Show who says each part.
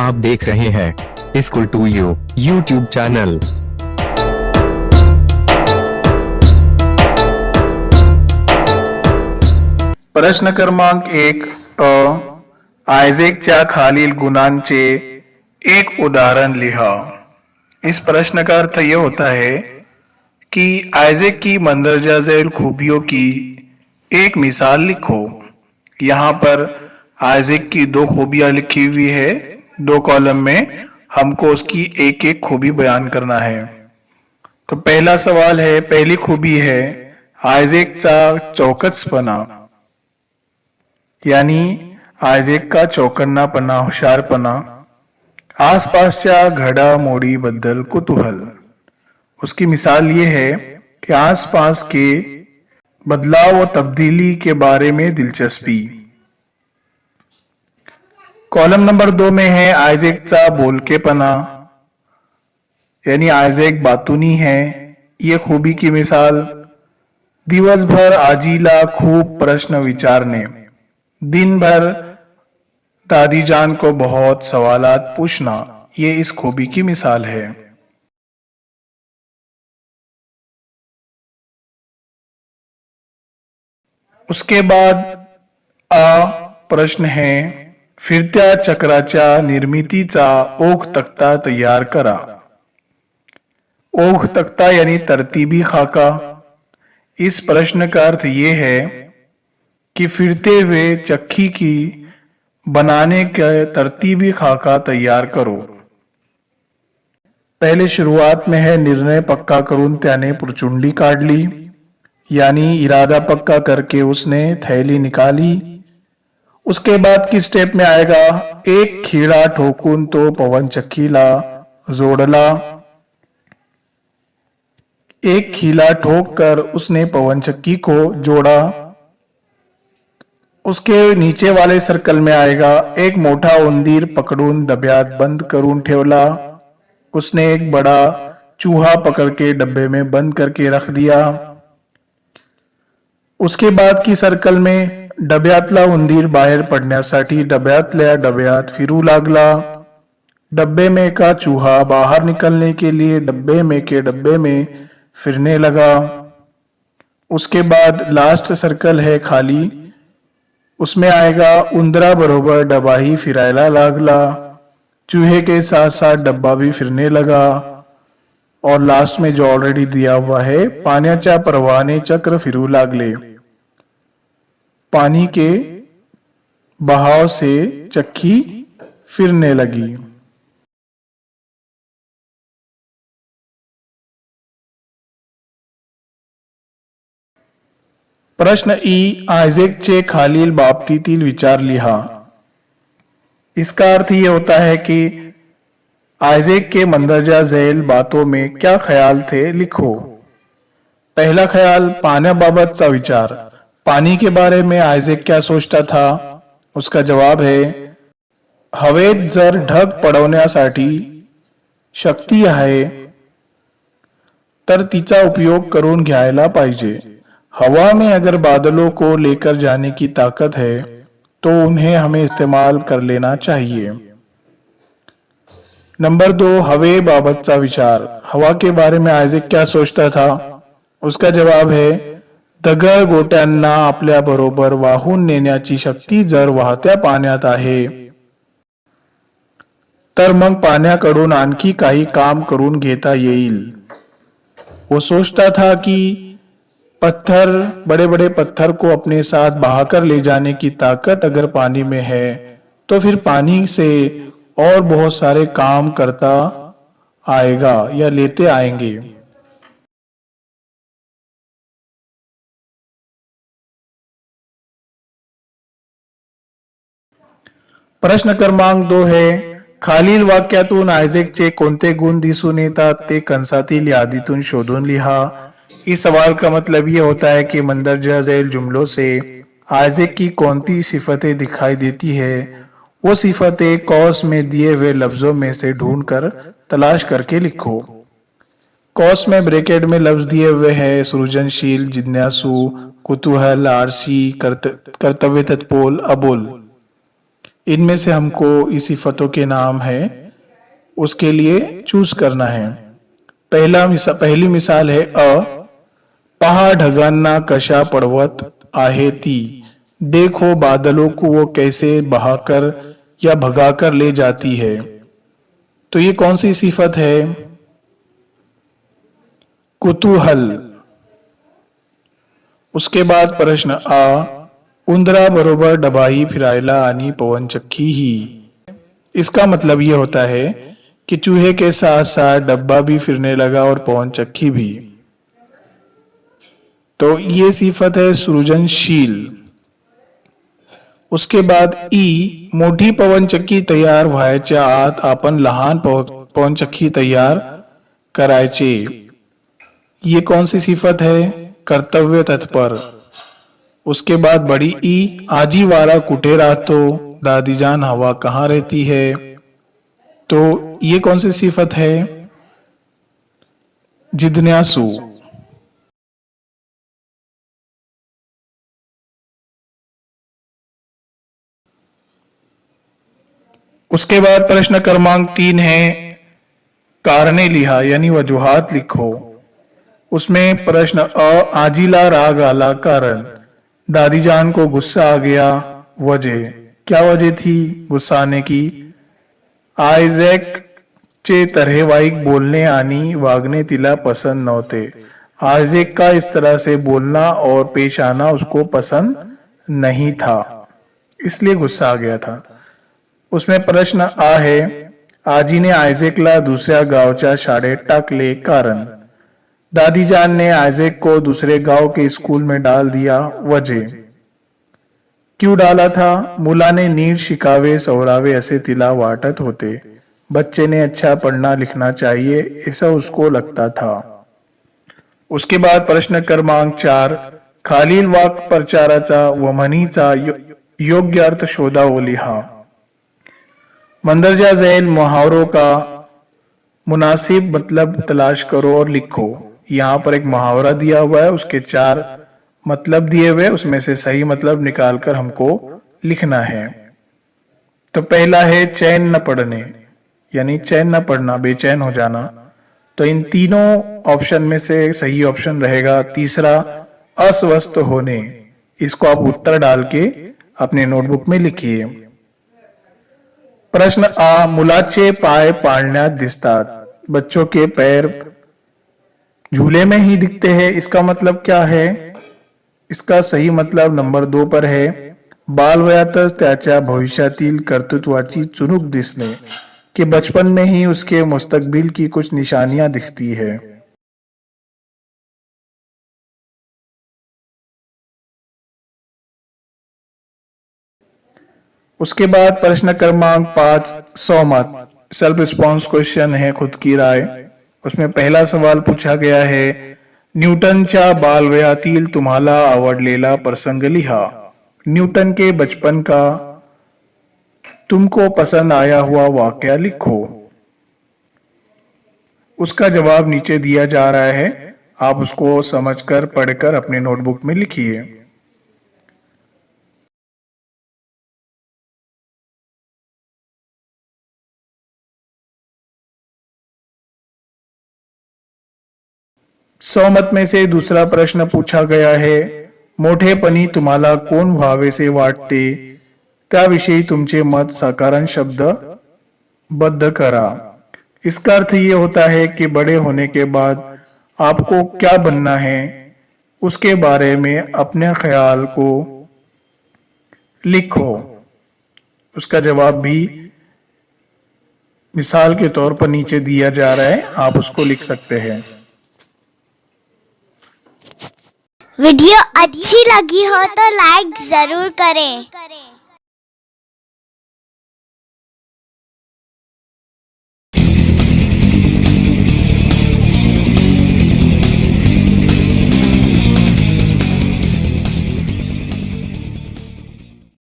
Speaker 1: आप देख रहे हैं school to you YouTube channel.
Speaker 2: प्रश्न क्रमांक 1 आयझॅकच्या खालील गुणांचे एक उदाहरण लिहा। इस प्रश्न का अर्थ यह होता है कि आयज़ैक की मंदरजा झैल खूबियों की एक मिसाल लिखो। यहाँ पर आयज़ैक की दो खूबियां लिखी हुई है, दो कॉलम में हमको उसकी एक एक खूबी बयान करना है। तो पहला सवाल है, पहली खूबी है आयझॅकचा चौकसपणा, यानी आयझॅक का चौकन्नापणा, हुशारपणा, आसपासच्या घडामोडी बद्दल कुतूहल। उसकी मिसाल ये है कि आसपास के बदलाव और तब्दीली के बारे में दिलचस्पी। कॉलम नंबर 2 में है आयझॅकचा बोलकेपणा, यानी आयझॅक बातूनी है। ये खूबी की मिसाल, दिवसभर आजीला खूब प्रश्न विचारने, दिन भर दादी जान को बहुत सवालात पूछना, ये इस खूबी की मिसाल है। उसके बाद प्रश्न है, फिरत्या चक्राच्या निर्मितीचा ओघ तख्ता तैयार करा। ओघ तख्ता यानी तरतीबी खाका। इस प्रश्न का अर्थ ये है कि फिरते हुए चक्की की बनाने का तरतीबी खाका तैयार करो। पहले शुरुआत में है, निर्णय पक्का करून त्याने पुरचुंडी काढली, यानी इरादा पक्का करके उसने थैली निकाली। उसके बाद की स्टेप में आएगा, एक खीड़ा ठोकून तो पवन चक्कीला जोड़ला। एक खीला ठोक कर उसने पवन चक्की को जोड़ा। उसके नीचे वाले सर्कल में आएगा, एक मोठा उंदीर पकडून डब्यात बंद करून ठेवला। उसने एक बड़ा चूहा पकड़ के डब्बे में बंद करके रख दिया। उसके बाद की सर्कल में डब्यातला उंदीर बाहेर पडण्यासाठी डब्यातल्या डब्यात फिरू लागला। डब्बे में का चूहा बाहर निकलने के लिए डब्बे में के डब्बे में फिरने लगा। उसके बाद लास्ट सर्कल है खाली, उसमें आएगा, उंदरा बरोबर डबाही फिरायला लागला। चूहे के साथ साथ डब्बा भी फिरने लगा। और लास्ट में जो ऑलरेडी दिया हुआ है, पाण्याच्या प्रवाहाने चक्र फिरू लागले। पानी के बहाव से चक्की फिरने लगी। प्रश्न ई, आयझॅकचे खालील बाबतीतील विचार लिहा। इसका अर्थ ये होता है कि आयझॅक के मंदरजा झैल बातों में क्या ख्याल थे, लिखो। पहला ख्याल, पाण्याबाबतचा विचार। पानी के बारे में आयझॅक क्या सोचता था? उसका जवाब है, हवेत जर ढग पडवण्यासाठी शक्ती आहे तर तिचा उपयोग करून घ्यायला पाहिजे। हवा में अगर बादलों को लेकर जाने की ताकत है तो उन्हें हमें इस्तेमाल कर लेना चाहिए। नंबर 2, हवे बाबतचा विचार। हवा के बारे में आयझॅक क्या सोचता था? उसका जवाब है, दगड गोट्यांना आपल्या बरोबर वाहून नेण्याची शक्ती जर वाहत्या पाण्यात आहे तर मग पाण्याकडून आणखी काही काम करून घेता येईल। वो सोचता था कि पत्थर, बड़े बड़े पत्थर को अपने साथ बहाकर ले जाने की ताकत अगर पानी में है तो फिर पानी से और बहुत सारे काम करता आएगा या लेते आएंगे। प्रश्न क्रमांक 2 है, खालील वाक्यातून आयझॅकचे कोणते गुण दिसून येतात ते कंसातील यादीतून शोधून लिहा। इस सवाल का मतलब ये होता है कि मंदरजा झैल जुमलों से आयझॅक की कौन सी सिफतें दिखाई देती है, वो सिफतें कौस में दिए हुए लफ्जों में से ढूंढकर तलाश करके लिखो। कौस में ब्रैकेट में लफ्ज दिए हुए हैं, सृजनशील, जिज्ञासु, कुतूहल, आरसी, कर्तव्य तत्पोल, अबोल। इनमें से हमको इस सिफतों के नाम है उसके लिए चूज करना है। पहली मिसाल है पहा ढगांना कशा पड़वत आहे ती, देखो बादलों को वो कैसे बहाकर या भगाकर ले जाती है। तो ये कौन सी सिफत है? कुतूहल। उसके बाद प्रश्न उंदरा बरोबर डबाई फिरायला आणि पवनचक्की ही। इसका मतलब ये होता है कि चूहे के साथ साथ डब्बा भी फिरने लगा और पवनचक्की भी। तो ये सिफत है सृजनशील। उसके बाद मोठी पवनचक्की तयार व्हायच्या आत आपण लहान पवनचक्की तयार करायचे। ये कौन सी सिफत है? कर्तव्य तत्पर। उसके बाद बड़ी आजी वारा कुठे राहतो, दादीजान हवा कहाँ रहती है। तो ये कौन सी सिफत है? जिज्ञासु। उसके बाद प्रश्न क्रमांक 3 है कारणे लिहा यानी वजूहात लिखो। उसमें प्रश्न आजीला राग आला कारण, दादीजान को गुस्सा आ गया, वजह क्या वजह थी गुस्सा आने की? आयझॅक चे तऱ्हेवाईक बोलणे आणि वागणे तिला पसंद नव्हते। आयज़ैक का इस तरह से बोलना और पेश आना उसको पसंद नहीं था, इसलिए गुस्सा आ गया था। उसमें प्रश्न है आजीने आयझॅकला दुसऱ्या गावच्या शाळेत टाकले कारण, दादीजान ने आयज़ैक को दूसरे गांव के स्कूल में डाल दिया, वजह क्यों डाला था? मुलाने नीट शिकावे सवरावे असे तिला वाटत होते। बच्चे ने अच्छा पढ़ना लिखना चाहिए ऐसा उसको लगता था। उसके बाद प्रश्न क्रमांक 4 खालील वाक्य प्रचाराचा व म्हणीचा योग्य अर्थ शोधा व लिहा। मंदरजा झैल मुहावरों का मुनासिब मतलब तलाश करो और लिखो। यहाँ पर एक मुहावरा दिया हुआ है, उसके 4 मतलब दिए हुए, उसमें से सही मतलब निकालकर हमको लिखना है। तो पहला है चैन न पड़ने, यानी चैन न पड़ना, बेचैन हो जाना। तो इन तीनों ऑप्शन में से सही ऑप्शन रहेगा तीसरा अस्वस्थ होने। इसको आप उत्तर डाल के अपने नोटबुक में लिखिए। प्रश्न मुलाचे पाय पाळण्यात दिसतात, बच्चों के पैर झूले में ही दिखते हैं, इसका मतलब क्या है? इसका सही मतलब नंबर 2 पर है बालवयातच त्याच्या भविष्यातील कर्तृत्वाची चुणूक दिसणे, कि बचपन में ही उसके मुस्तकबिल की कुछ निशानियां दिखती है। उसके बाद प्रश्न क्रमांक 5 सहमत सेल्फ रिस्पॉन्स क्वेश्चन है, खुद की राय। उसमें पहला सवाल पूछा गया है न्यूटनच्या बालवयातील तुम्हाला आवडलेला प्रसंग लिहा। न्यूटन के बचपन का तुमको पसंद आया हुआ वाकया लिखो। उसका जवाब नीचे दिया जा रहा है, आप उसको समझकर पढ़कर अपने नोटबुक में लिखिए। सहमत में से दूसरा प्रश्न पूछा गया है मोठेपणी तुम्हाला कोण व्हावेसे वाटते, त्याविषयी तुमचे मत साधारण शब्द बद्ध करा। इसका अर्थ ये होता है कि बड़े होने के बाद आपको क्या बनना है उसके बारे में अपने ख्याल को लिखो। उसका जवाब भी मिसाल के तौर पर नीचे दिया जा रहा है, आप उसको लिख सकते हैं।
Speaker 3: वीडियो अच्छी लगी हो तो लाइक जरूर करें।